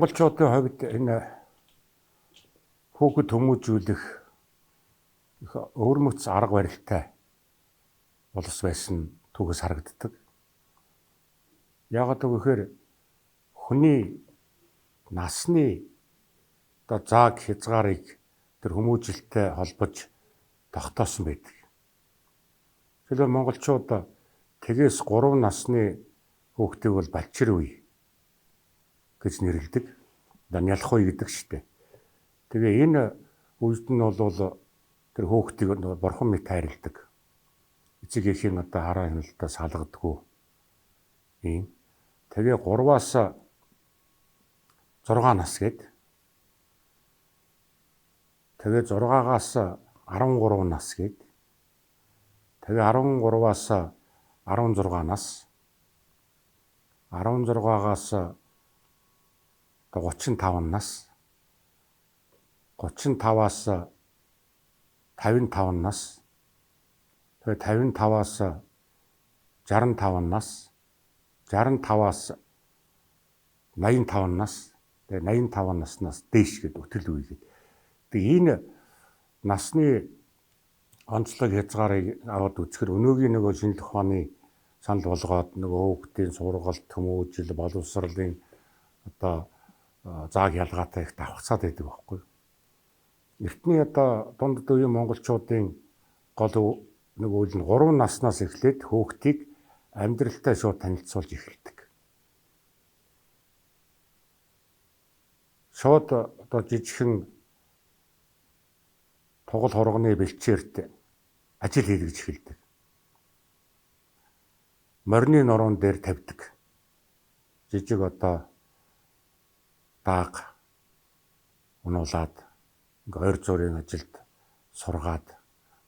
монголчуудын хувьд энэ хүүхэд хүмүүжүүлэх их өвөрмөц арга барилтай улс байсан түүхээс харагддаг. Яагаад гэвэл хүний насны зааг хязгаарыг тэр хүмүүжилттэй холбож тогтоосон байдаг. Жишээлбэл монголчууд тэгээс 3 насны хүүхдийг бол балчир үе гэж нэрлэдэг. Нялх үе гэдэг штеп. Тэгээ энэ үед нь бол тэр хүүхдийг бурхан мэт хайрладаг. Эцэг эхийн хараа хяналтаа салгадаггүй. Ийм. Тэгээ 3-аас 6 нас гээд. Тэгээ 6-аас 13 нас гээд. Тэгээ 13-аас 16 нас. 16-аас 35 нас. 35-аас 55 нас. Тэгээ 55-аас 65 нас. 65-аас 85 нас. Тэгээ 85 наснаас дээш гэдэг өтөл үе гэдэг. Тэгээ энэ насны онцлог хязгаарыг аваад үзэхээр өнөөгийн нөгөө шинжлэх ухааны санал болгоод нөгөө хүүхдийн сургалт, хүмүүжил, боловсролын зааг ялгаатай их давхцаад байдаг байхгүй. Эртний дунд үеийн монголчуудын гол нөгөө үйл нь 3 наснаас эхлээд хүүхдийг амьдралтай шууд танилцуулж эхэлдэг. Шууд жижигхэн тугал хурганы бэлчээрт ажил хийлгэж эхэлдэг. Морины нуруунд дээр тавьдаг. Жижиг дааг унуулад ойр зуурын ажилд сургаад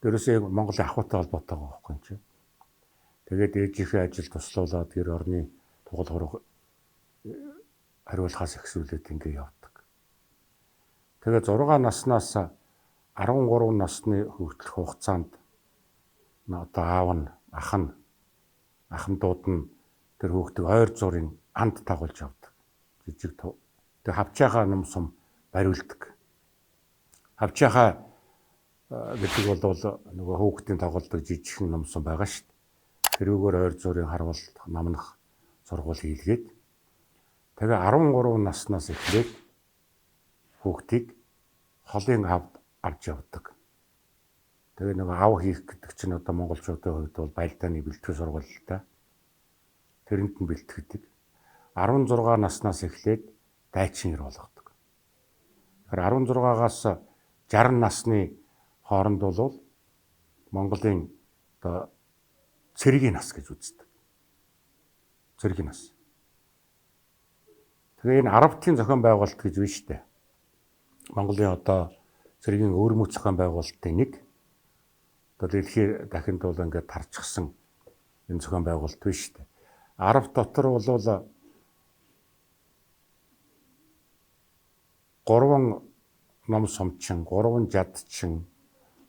дээрээсээ Монголын ахуйтай холбоотой байгаа байхгүй юм чи. Тэгээд ээжийнхээ ажил туслуулаад гэр орны тугал хураг хариулахаас ихсүүлээд ингэ явдаг. Тэгээд 6 наснаас 13 насны хүртэлх хугацаанд аав нь ахмадууд нь тэр хүүхдийг ойр зуурын анд тагуулж явдаг. Жижиг тэг хавчаахаа ном сум бариулдаг. Хавчаахаа гэдэг бол нөгөө хүүхдийн тоглодог жижигхэн ном сум байгаа шүү дээ. Тэрүүгээр ойр зуурын харвал намнах сургууль хийлгээд тэгээ 13 наснаас эхлээд хүүхдийг холын авд авч явдаг. Тэгээ нөгөө ав хийх гэдэг чинь монголчуудын хувьд бол байлдааны бэлтгэл сургууль л та. Тэрэнд нь бэлтгэдэг. 16 наснаас эхлээд дайчин ир болгодог. Тэгэхээр 16-аас 60 насны хооронд бол Монголын цэргийн нас гэж үздэг. Цэргийн нас. Тэгээ энэ Арабтын зохион байгуулалт гэж байна шүү дээ. Монголын цэргийн өвөрмөц зохион байгуулалтын нэг. Дэлхийн дахинд бол ингээд тарчсан энэ зохион байгуулалт байна шүү дээ. Араб дотор бол 3 ном сумчин, 3 жадчин,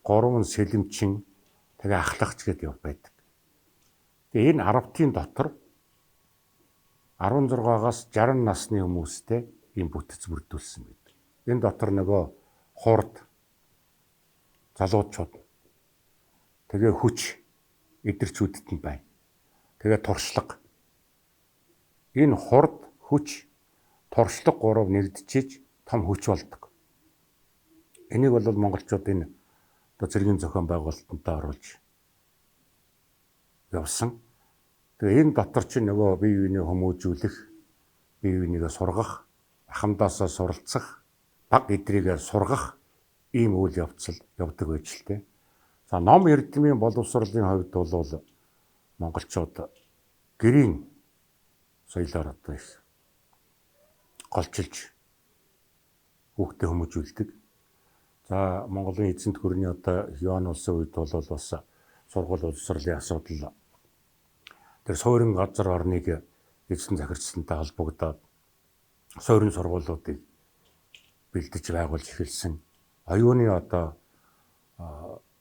3 сэлэмчин, тэгээ ахлагч гэдэг байдаг. Тэгээ энэ Арабтын дотор 16-аас 60 насны хүмүүстэй ийм бүтэц бүрдүүлсэн байдаг. Энэ дотор нөгөө хурд залуучууд тэгээ хүч эдэрчүүдэд нь байна. Тэгээ туршлага. Энэ хурд, хүч, туршлага 3 нэгдчихэж том хүч болдог. Энийг бол монголчууд энэ цэргийн зохион байгуулалтанд оруулж явсан. Тэгээ энэ дотор чинь нөгөө бие биенийг хүмүүжүүлэх, бие биенийгээ сургах, ахмадаасаа суралцах, баг эдрийгээ сургах ийм үйл явц явдаг байж л тэ. За ном эрдэмийн боловсролын хувьд бол монголчууд гэрийн соёлоор их голчилж хүүхдээ хүмүүжүүлдэг. За Монголын эзэнт гүрний Юан улсын үед бол бас сургууль боловсролын асуудал тэр суурин газар орныг эзэн захирчсантай холбогдоод суурин сургуулиудыг бэлдэж байгуулж эхэлсэн. Оюуны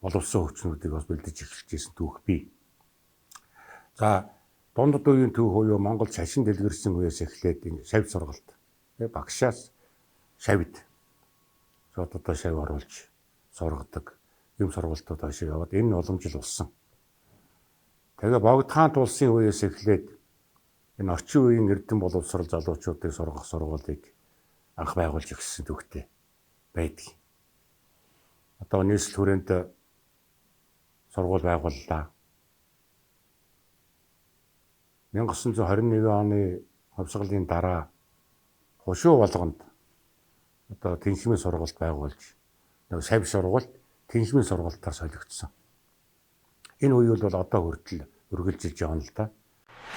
боловсон хүчнүүдийг бас бэлдэж эхэлжсэн түүх бий. За дунд үеийн түүх буюу Монгол шашин дэлгэрсэн үеэс эхлээд энэ шавь сургалт багшаас шавьд одоо шавь оруулж сургадаг юм сургалтууд ашиг яваад энэ олон жил болсон. Тэгээ Богдхан тулсын үеэс эхлээд энэ орчин үеийн эрдэм боловсрал залуучуудыг сургах сургуулийг анх байгуулж өгсөн төвхтэй байдаг. Одоо нийслэл хүрээнд сургууль байгууллаа. 1921 оны хувьсгалын дараа хушуу болгонд одоо тэнхимийн сургууль байгуулж нэг савь сургууль тэнхимийн сургуультаар солигдсон. Энэ үеүл бол одоо хүртэл үргэлжилж явна л да.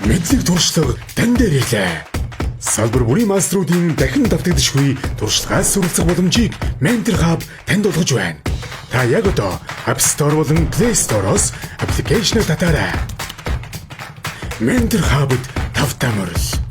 Мэдлэг туршлага тань дээр ирлээ. Салбар бүрийн маструудын дахин давтагдшгүй туршлагаас суралцах боломжийг Mentor Hub танд олгож байна. Та яг одоо App Store болон Play Store-оос аппликейшн татаарай. Mentor Hub-д тавтамжтай морил.